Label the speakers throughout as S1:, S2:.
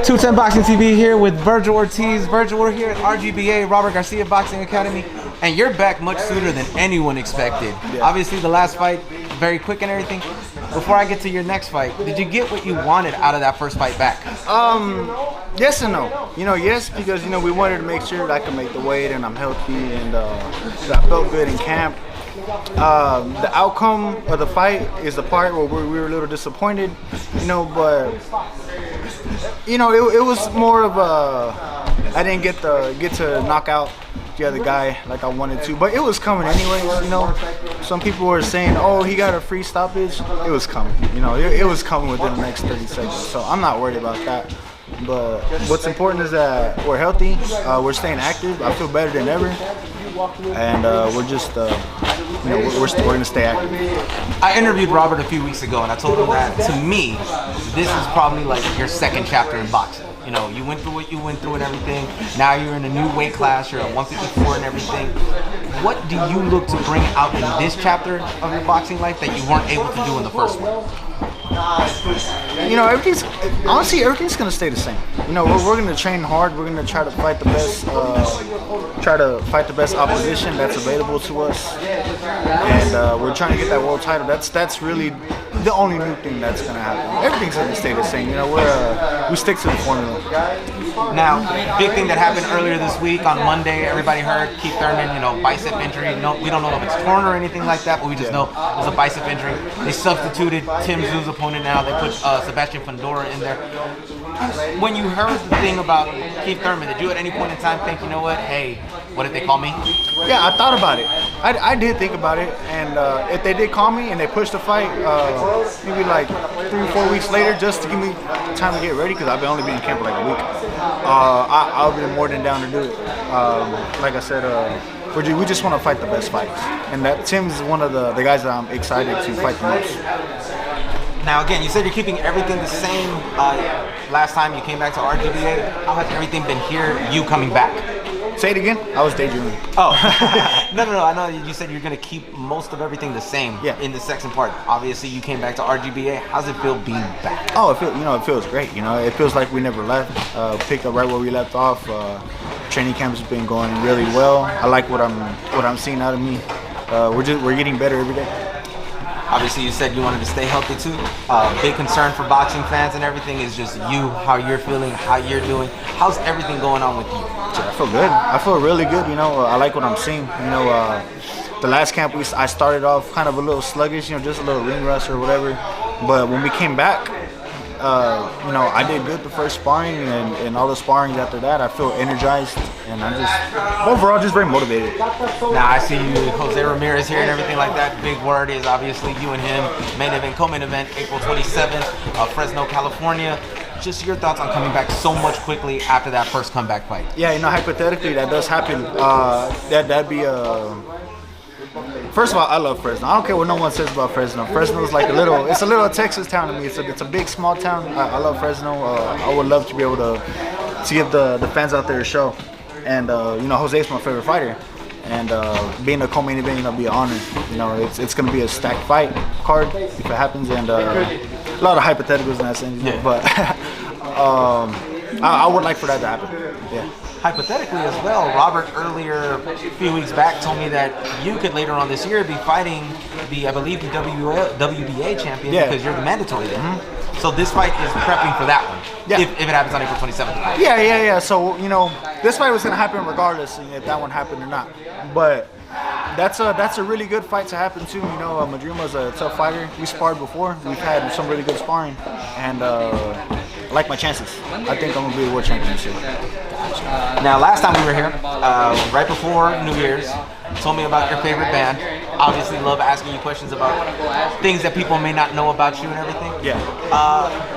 S1: 210 Boxing TV here with Vergil Ortiz. Vergil, we're here at RGBA, Robert Garcia Boxing Academy, and you're back much sooner than anyone expected. Yeah. Obviously, the last fight, very quick and everything. Before I get to your next fight, did you get what you wanted out of that first fight back?
S2: Yes and no. Yes, because we wanted to make sure that I could make the weight and I'm healthy and I felt good in camp. The outcome of the fight is the part where we were a little disappointed, but it was more of I didn't get to knock out the other guy like I wanted to, but it was coming anyways. Some people were saying, oh, he got a free stoppage. It was coming, it was coming within the next 30 seconds, so I'm not worried about that. But what's important is that we're healthy, we're staying active. I feel better than ever, and we're just we're gonna stay active.
S1: I interviewed Robert a few weeks ago, and I told him that to me, this is probably like your second chapter in boxing. You went through what you went through and everything. Now you're in a new weight class. You're at 154 and everything. What do you look to bring out in this chapter of your boxing life that you weren't able to do in the first one?
S2: Everything's gonna stay the same. We're gonna train hard. We're gonna try to fight the best opposition that's available to us, and we're trying to get that world title. That's really the only new thing that's gonna happen. Everything's gonna stay the same. We stick to the formula.
S1: Now, big thing that happened earlier this week on Monday, everybody heard Keith Thurman, bicep injury. No, we don't know if it's torn or anything like that, but we just know it's a bicep injury. They substituted Tim Tszyu's opponent now. They put Sebastian Fundora in there. When you heard the thing about Keith Thurman, did you at any point in time think, hey, what did they call me?
S2: Yeah, I thought about it. I did think about it, and if they did call me and they pushed the fight, maybe like 3 or 4 weeks later, just to give me time to get ready, because I've only been in camp for like a week, I'll be more than down to do it. Like I said, we just want to fight the best fights, and that Tim's one of the guys that I'm excited to fight the most.
S1: Now, again, you said you're keeping everything the same. Last time you came back to RGBA, how has everything been here, you coming back?
S2: Say it again? I was daydreaming.
S1: Oh, no. I know you said you're going to keep most of everything the same in the second part. Obviously, you came back to RGBA. How's it feel being back?
S2: Oh, it feels great. It feels like we never left. Picked up right where we left off. Training camp has been going really well. I like what I'm seeing out of me. We're getting better every day.
S1: Obviously, you said you wanted to stay healthy too. Big concern for boxing fans and everything is just you, how you're feeling, how you're doing. How's everything going on with you?
S2: I feel good. I feel really good. I like what I'm seeing. The last camp I started off kind of a little sluggish, just a little ring rust or whatever. But when we came back, I did good the first sparring, and all the sparring after that, I feel energized, and I'm just overall just very motivated.
S1: Now I see you, Jose Ramirez here and everything like that. Big word is obviously you and him. Main event, co-main event, April 27th, Fresno, California. Just your thoughts on coming back so much quickly after that first comeback fight.
S2: Yeah, hypothetically that does happen. That'd be First of all, I love Fresno. I don't care what no one says about Fresno. Fresno's like it's a little Texas town to me. It's a big, small town. I love Fresno. I would love to be able to give the fans out there a show. And Jose's my favorite fighter. And being a co-main event, be an honor. It's gonna be a stacked fight card if it happens, and a lot of hypotheticals in that sense. But I would like for that to happen. Yeah.
S1: Hypothetically as well, Robert earlier a few weeks back told me that you could later on this year be fighting I believe the WBA champion because you're the mandatory there. Mm-hmm. So this fight is prepping for that one, if it happens on April 27th.
S2: Yeah. So, this fight was going to happen regardless if that one happened or not. But that's a really good fight to happen too. Madrima's a tough fighter. We sparred before. We've had some really good sparring, and I like my chances. I think I'm going to be a world champion this year.
S1: Now, last time we were here, right before New Year's, you told me about your favorite band. Obviously, love asking you questions about things that people may not know about you and everything.
S2: Yeah.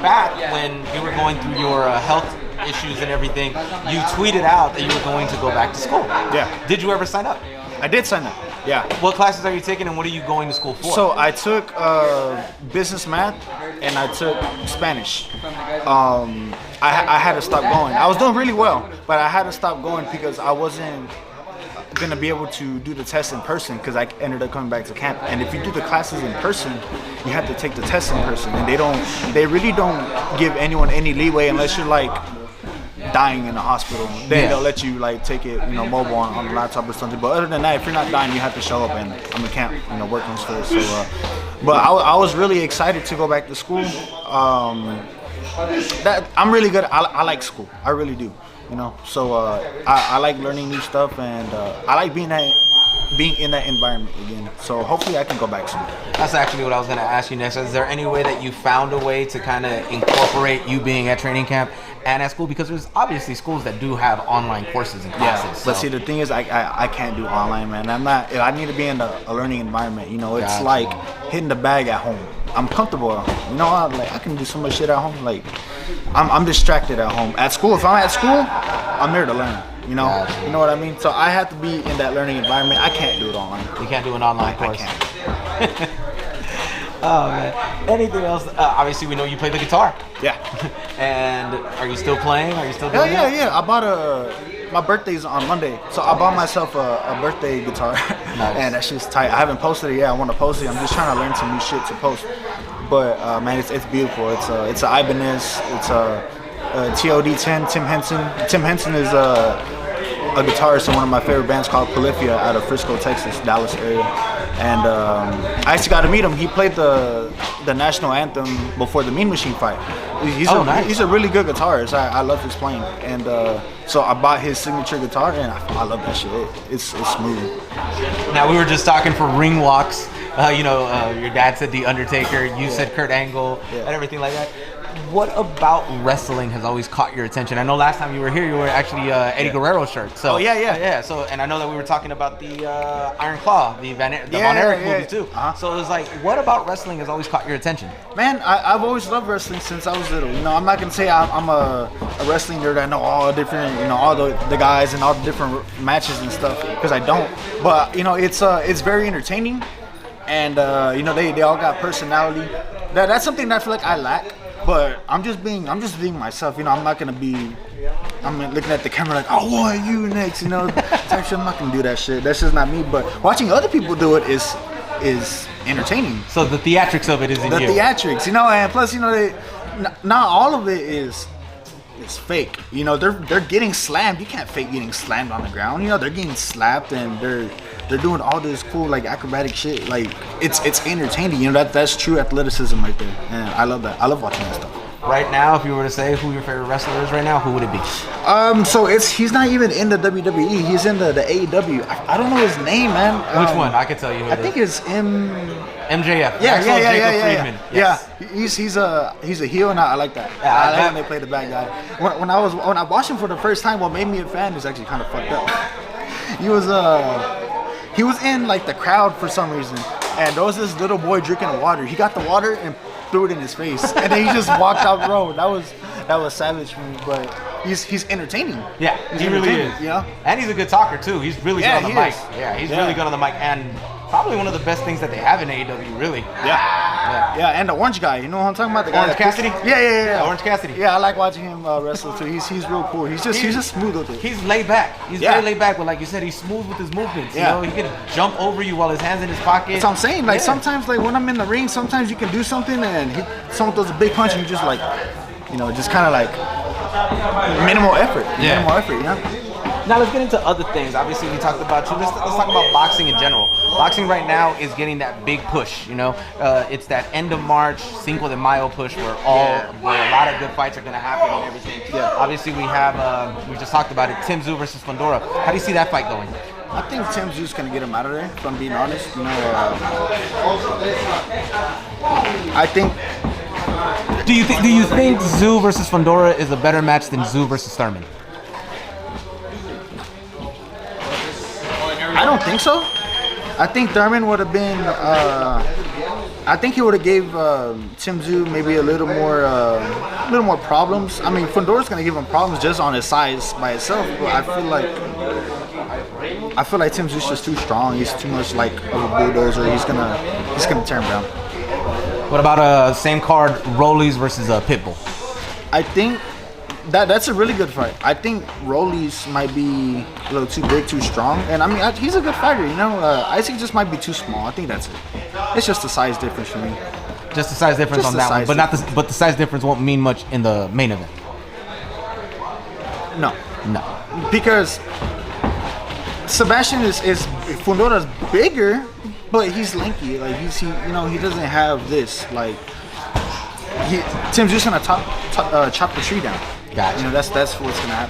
S1: Back when you were going through your health issues and everything, you tweeted out that you were going to go back to school.
S2: Yeah.
S1: Did you ever sign up?
S2: I did sign up. Yeah.
S1: What classes are you taking, and what are you going to school for?
S2: So I took business math, and I took Spanish. I had to stop going. I was doing really well, but I had to stop going because I wasn't gonna be able to do the test in person because I ended up coming back to camp. And if you do the classes in person, you have to take the test in person, and they really don't give anyone any leeway unless you're like dying in the hospital. They'll let you like take it, mobile on a laptop or something. But other than that, if you're not dying, you have to show up. And I'm in camp, working still. So, but I was really excited to go back to school. That I'm really good. I like school. I really do. So I like learning new stuff, and I like being in that environment again. So hopefully I can go back soon.
S1: That's actually what I was going to ask you next. Is there any way that you found a way to kind of incorporate you being at training camp and at school? Because there's obviously schools that do have online courses and classes.
S2: But see, the thing is, I can't do online, man. I need to be in a learning environment. It's like hitting the bag at home. I'm comfortable at home. I can do so much shit at home. Like, I'm distracted at home. At school, if I'm at school, I'm there to learn. You know what I mean? So I have to be in that learning environment. I can't do it online.
S1: You can't do an online course.
S2: I can't.
S1: Oh man. Anything else? Obviously, we know you play the guitar.
S2: Yeah.
S1: And are you still playing? Are you still doing that?
S2: Yeah. I bought my birthday's on Monday, so I bought myself a birthday guitar.
S1: Nice. And
S2: that shit's tight. I haven't posted it yet. I want to post it. I'm just trying to learn some new shit to post. But man, it's beautiful. It's an Ibanez. It's a TOD10. Tim Henson. Tim Henson is a guitarist in one of my favorite bands called Polyphia out of Frisco, Texas, Dallas area. And I actually got to meet him. He played the national anthem before the Mean Machine fight. He's a really good guitarist. I love his playing. And so I bought his signature guitar, and I love that shit. It's smooth.
S1: Now, we were just talking for ring walks. Your dad said The Undertaker. You said Kurt Angle and everything like that. What about wrestling has always caught your attention? I know last time you were here, you were actually Eddie Guerrero shirt. So yeah. So, and I know that we were talking about the Iron Claw, the Von Erich movie too. Uh-huh. So it was like, what about wrestling has always caught your attention?
S2: Man, I've always loved wrestling since I was little. I'm not gonna say I'm a wrestling nerd. I know all different, all the guys and all the different matches and stuff, because I don't. But it's very entertaining, and they all got personality. That's something that I feel like I lack. But I'm just being myself. I'm not gonna be. I'm looking at the camera like, oh, why are you next? Type shit. I'm not gonna do that shit. That's just not me. But watching other people do it is entertaining.
S1: So the theatrics of it is in you.
S2: The theatrics, and plus, not all of it is fake. They're getting slammed. You can't fake getting slammed on the ground. They're getting slapped, and they're doing all this cool like acrobatic shit. Like it's entertaining. That's true athleticism right there, and I love that. I love watching that stuff.
S1: Right now, if you were to say who your favorite wrestler is right now, who would it be?
S2: So he's not even in the WWE. He's in the AEW. I don't know his name, man.
S1: Which one? I can tell you who
S2: I think it's
S1: MJF.
S2: Yeah.
S1: Yes.
S2: Yeah, he's a heel, and I like that. I like when they play the bad guy. When I watched him for the first time, what made me a fan is actually kind of fucked up. He was in like the crowd for some reason, and there was this little boy drinking water. He got the water and threw it in his face, and then he just walked out the road. That was savage for me, but he's entertaining.
S1: Yeah, he really is. And he's a good talker too. He's really good on the mic. Yeah, he's really good on the mic, and probably one of the best things that they have in AEW, really.
S2: Yeah, and the orange guy, you know what I'm talking about? The guy
S1: Orange Cassidy?
S2: Yeah.
S1: Orange Cassidy.
S2: Yeah, I like watching him wrestle too. He's real cool. He's just smooth with it.
S1: He's laid back. He's very laid back, but like you said, he's smooth with his movements. He can jump over you while his hand's in his pocket.
S2: That's what I'm saying. Like sometimes, like when I'm in the ring, sometimes you can do something and someone throws a big punch and you just like, just kind of like minimal effort. Minimal effort,
S1: Now let's get into other things. Obviously, we talked about you. Let's talk about boxing in general. Boxing right now is getting that big push. It's that end of March, Cinco de Mayo push where a lot of good fights are going to happen and everything. Yeah. Obviously, we just talked about it. Tszyu versus Fundora. How do you see that fight going?
S2: I think Tszyu's going to get him out of there. If I'm being honest, I think.
S1: Do you think Tszyu versus Fundora is a better match than Tszyu versus Thurman?
S2: I don't think so. I think Thurman would have been. I think he would have gave Tszyu maybe a little more problems. I mean, Fundora's gonna give him problems just on his size by itself. But I feel like Tszyu's just too strong. He's too much like of a bulldozer. He's gonna tear him down.
S1: What about same card Rollies versus Pitbull?
S2: I think That's a really good fight. I think Rolly's might be a little too big, too strong, and I mean he's a good fighter. You know, Isaac just might be too small. I think that's it. It's just a size difference for me.
S1: Just the size difference
S2: Just
S1: on
S2: the
S1: that one,
S2: size
S1: but not the but the size difference won't mean much in the main event.
S2: No,
S1: No.
S2: because Sebastian is Fundora's bigger, but he's lanky. Like he doesn't have this like. Tim's just gonna chop the tree down.
S1: Gotcha.
S2: You know, that's what's gonna happen.